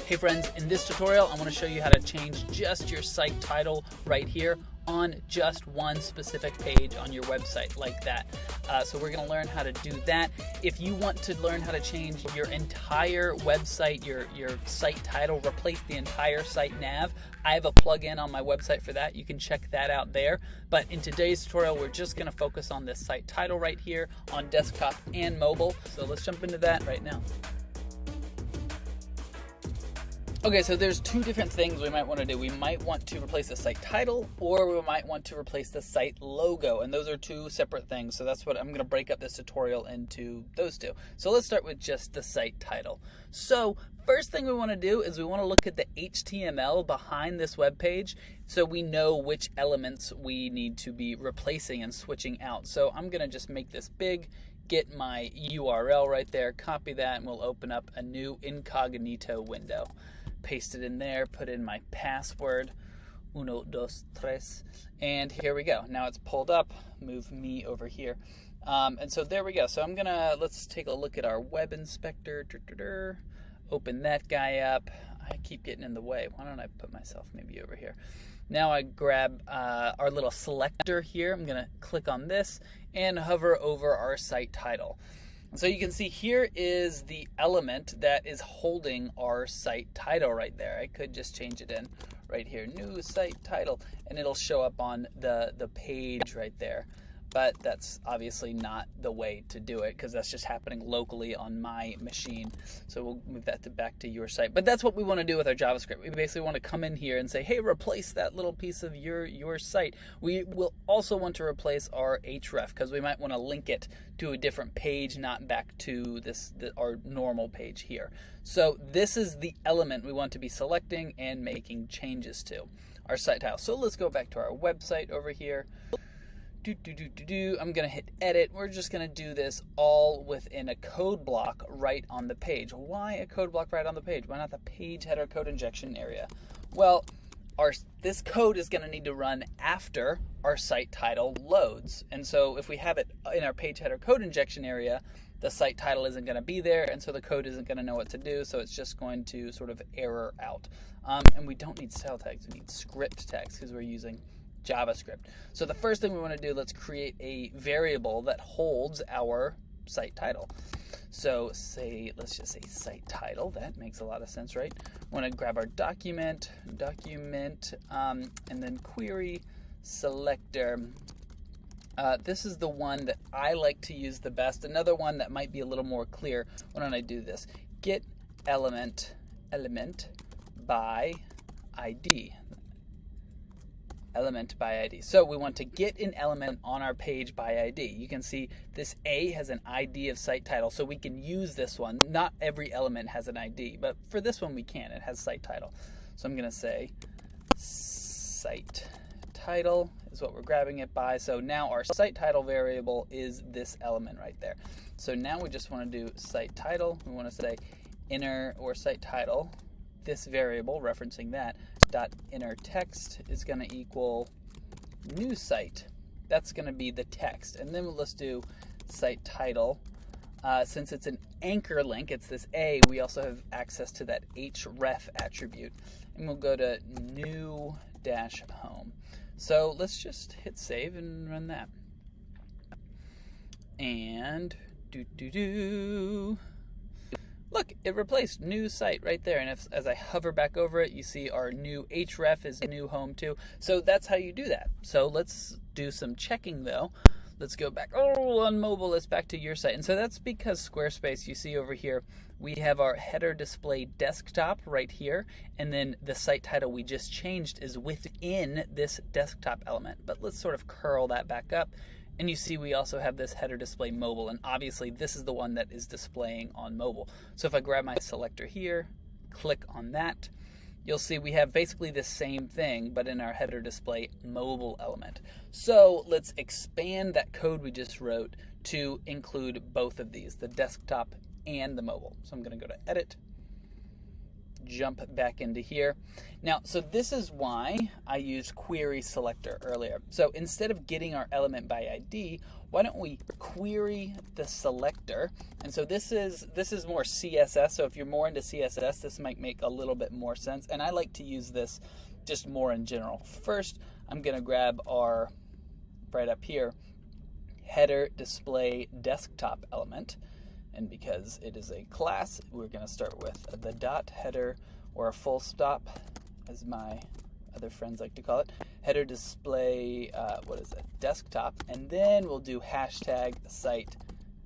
Hey friends, in this tutorial I want to show you how to change just your site title right here on just one specific page on your website like that. So we're going to learn how to do that. If you want to learn how to change your entire website, your site title, replace the entire site nav, I have a plugin on my website for that. You can check that out there. But in today's tutorial, we're just going to focus on this site title right here on desktop and mobile. So let's jump into that right now. Okay, so there's two different things we might want to do. We might want to replace the site title, or we might want to replace the site logo, and those are two separate things. So that's what I'm going to break up this tutorial into, those two. So let's start with just the site title. So first thing we want to do is we want to look at the HTML behind this web page so we know which elements we need to be replacing and switching out. So I'm going to just make this big, get my URL right there, copy that, and we'll open up a new incognito window. Paste it in there, put in my password, 1, 2, 3, and here we go. Now it's pulled up, move me over here. And so there we go. So let's take a look at our web inspector, open that guy up. I keep getting in the way. Why don't I put myself maybe over here? Now I grab our little selector here. I'm gonna click on this and hover over our site title. So you can see here is the element that is holding our site title right there. I could just change it in right here, new site title, and it'll show up on the page right there. But that's obviously not the way to do it because that's just happening locally on my machine. So we'll move that back to your site. But that's what we want to do with our JavaScript. We basically want to come in here and say, hey, replace that little piece of your site. We will also want to replace our href because we might want to link it to a different page, not back to our normal page here. So this is the element we want to be selecting and making changes to, our site title. So let's go back to our website over here. I'm going to hit edit. We're just going to do this all within a code block right on the page. Why a code block right on the page? Why not the page header code injection area? Well, this code is going to need to run after our site title loads. And so if we have it in our page header code injection area, the site title isn't going to be there, and so the code isn't going to know what to do, so it's just going to sort of error out. And we don't need style tags, we need script tags because we're using JavaScript. So the first thing we want to do, let's create a variable that holds our site title. So let's just say site title. That makes a lot of sense, right? We want to grab our document, and then query selector. This is the one that I like to use the best. Another one that might be a little more clear. Why don't I do this? Get element by ID. Element by ID. So we want to get an element on our page by ID. You can see this A has an ID of site title, so we can use this one. Not every element has an ID, but for this one we can. It has site title. So I'm going to say site title is what we're grabbing it by. So now our site title variable is this element right there. So now we just want to do site title. We want to say inner or site title, this variable referencing that, dot inner text is going to equal new site. That's going to be the text. And then let's do site title. Since it's an anchor link, it's this A, we also have access to that href attribute. And we'll go to new dash home. So let's just hit save and run that. And look, it replaced new site right there. And as I hover back over it, you see our new href is new home too. So that's how you do that. So let's do some checking though. Let's go back. Oh, on mobile, it's back to your site. And so that's because Squarespace, you see over here, we have our header display desktop right here. And then the site title we just changed is within this desktop element. But let's sort of curl that back up. And you see we also have this header display mobile, and obviously this is the one that is displaying on mobile. So if I grab my selector here, click on that, you'll see we have basically the same thing, but in our header display mobile element. So let's expand that code we just wrote to include both of these, the desktop and the mobile. So I'm going to go to edit, jump back into here. Now, so this is why I used query selector earlier. So instead of getting our element by ID, why don't we query the selector? And so this is more CSS. So if you're more into CSS, this might make a little bit more sense. And I like to use this just more in general. First, I'm going to grab our, right up here, header display desktop element. And because it is a class, we're going to start with the dot header, or a full stop, as my other friends like to call it, header display, desktop, and then we'll do hashtag site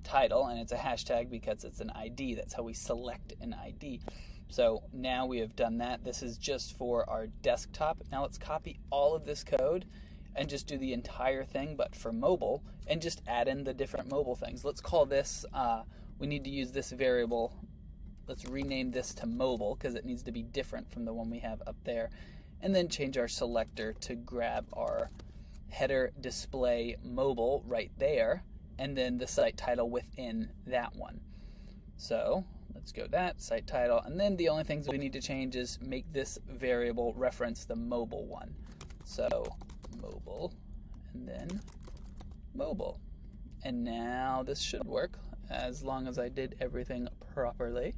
title, and it's a hashtag because it's an ID. That's how we select an ID. So now we have done that. This is just for our desktop. Now let's copy all of this code and just do the entire thing, but for mobile, and just add in the different mobile things. Let's call this, we need to use this variable. Let's rename this to mobile because it needs to be different from the one we have up there. And then change our selector to grab our header display mobile right there, and then the site title within that one. So let's go that, site title, and then the only things we need to change is make this variable reference the mobile one. So mobile, and then mobile. And now this should work as long as I did everything properly.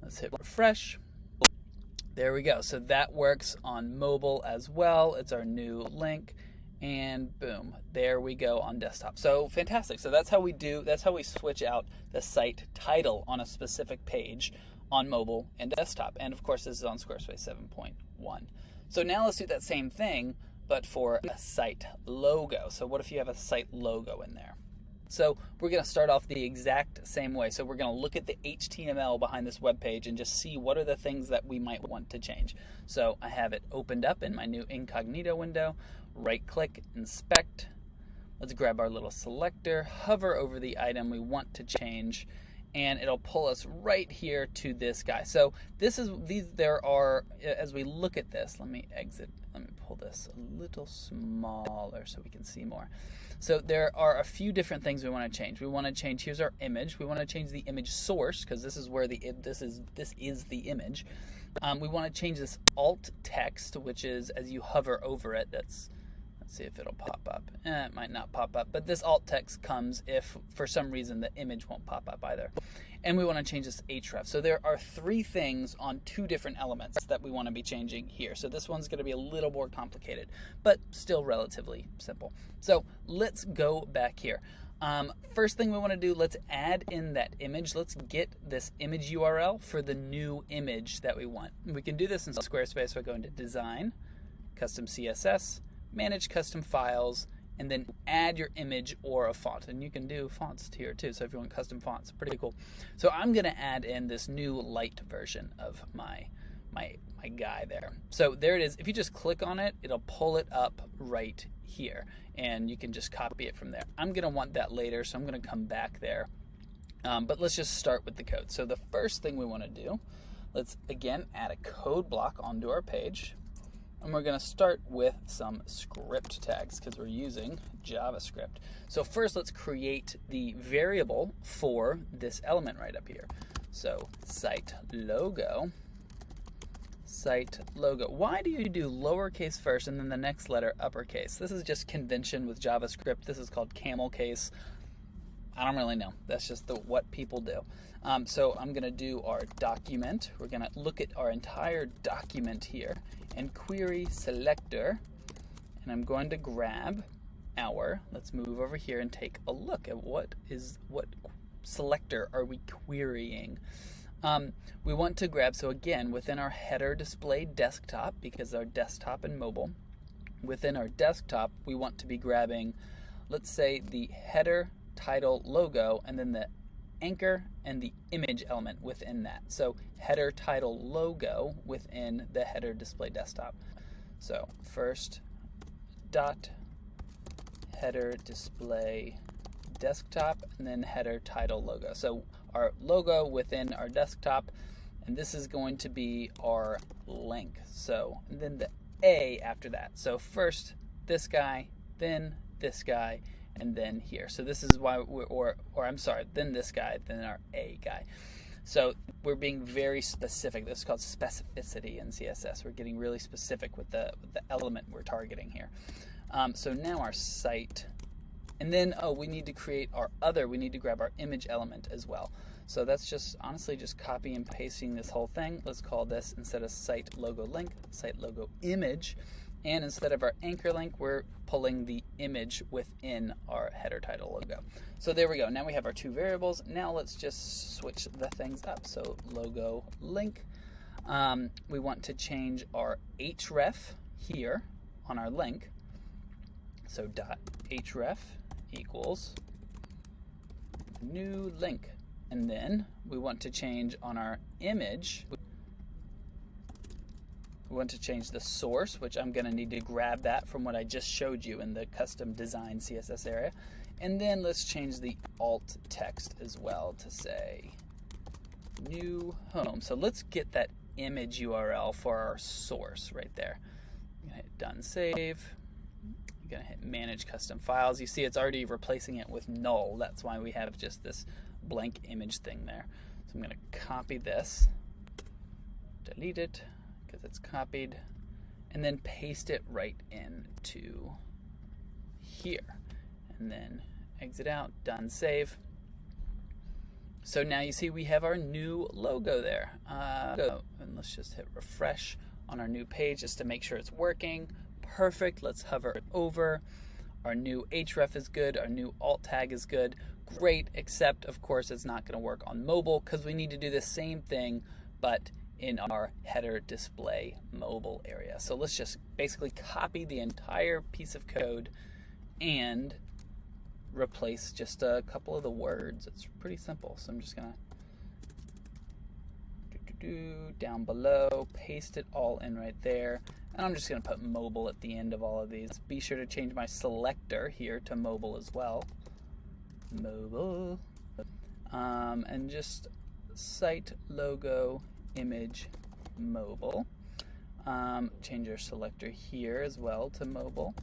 Let's hit refresh. There we go. So that works on mobile as well. It's our new link, and boom, there we go on desktop. So fantastic. So that's how we switch out the site title on a specific page on mobile and desktop. And of course, this is on Squarespace 7.1. So now let's do that same thing, but for a site logo. So what if you have a site logo in there? So we're going to start off the exact same way. So we're going to look at the HTML behind this web page and just see what are the things that we might want to change. So I have it opened up in my new incognito window. Right click, inspect. Let's grab our little selector, hover over the item we want to change, and it'll pull us right here to this guy. So there are, as we look at this, let me pull this a little smaller so we can see more. So there are a few different things we want to change. We want to change, here's our image. We want to change the image source because this is where this is the image. We want to change this alt text, which is as you hover over it. Let's see if it'll pop up. It might not pop up, but this alt text comes if for some reason the image won't pop up either. And we want to change this href. So there are 3 things on 2 different elements that we want to be changing here. So this one's going to be a little more complicated, but still relatively simple. So let's go back here. First thing we want to do, let's add in that image. Let's get this image URL for the new image that we want. We can do this in Squarespace by going to Design, Custom CSS, Manage Custom Files, and then add your image or a font. And you can do fonts here too, so if you want custom fonts, pretty cool. So I'm going to add in this new light version of my guy there. So there it is. If you just click on it, it'll pull it up right here, and you can just copy it from there. I'm going to want that later, so I'm going to come back there. But let's just start with the code. So the first thing we want to do, let's again add a code block onto our page. And we're going to start with some script tags because we're using JavaScript. So first, let's create the variable for this element right up here. So site logo. Why do you do lowercase first and then the next letter uppercase? This is just convention with JavaScript. This is called camel case. I don't really know. That's just what people do. So I'm going to do our document. We're going to look at our entire document here and query selector. And I'm going to grab let's move over here and take a look at what selector are we querying. We want to grab, so again, within our header display desktop, because our desktop and mobile, within our desktop, we want to be grabbing, let's say, the header title logo, and then the anchor and the image element within that. So header title logo within the header display desktop. So first dot header display desktop, and then header title logo. So our logo within our desktop, and this is going to be our link. So, and then the A after that. So first this guy, then this guy, and then here. So this is why then this guy, then our A guy. So we're being very specific. This is called specificity in CSS. We're getting really specific with the element we're targeting here. So now our site, and then, we need to create our other, we need to grab our image element as well. So that's just, honestly, just copy and pasting this whole thing. Let's call this, instead of site logo link, site logo image. And instead of our anchor link, we're pulling the image within our header title logo. So there we go. Now we have our two variables. Now let's just switch the things up. So logo link. We want to change our href here on our link. So dot href equals new link. And then we want to change on our image. We want to change the source, which I'm going to need to grab that from what I just showed you in the custom design CSS area. And then let's change the alt text as well to say new home. So let's get that image URL for our source right there. I'm going to hit done save. I'm going to hit manage custom files. You see it's already replacing it with null. That's why we have just this blank image thing there. So I'm going to copy this, delete it, because it's copied, and then paste it right into here. And then exit out, done, save. So now you see we have our new logo there. And let's just hit refresh on our new page just to make sure it's working. Perfect, let's hover it over. Our new href is good, our new alt tag is good. Great, except of course it's not gonna work on mobile because we need to do the same thing, but in our header display mobile area. So let's just basically copy the entire piece of code and replace just a couple of the words. It's pretty simple. So I'm just gonna down below, paste it all in right there. And I'm just gonna put mobile at the end of all of these. Be sure to change my selector here to mobile as well. Mobile. And just site logo image mobile. Change your selector here as well to mobile.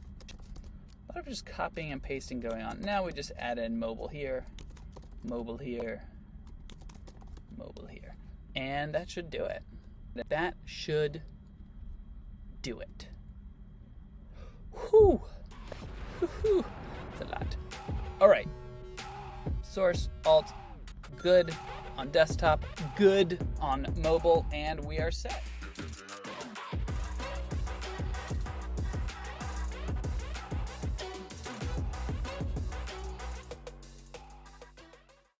A lot of just copying and pasting going on. Now we just add in mobile here, mobile here, mobile here. And that should do it. That should do it. Whew. Whew. That's a lot. All right. Source, alt, good on desktop, good on mobile, and we are set.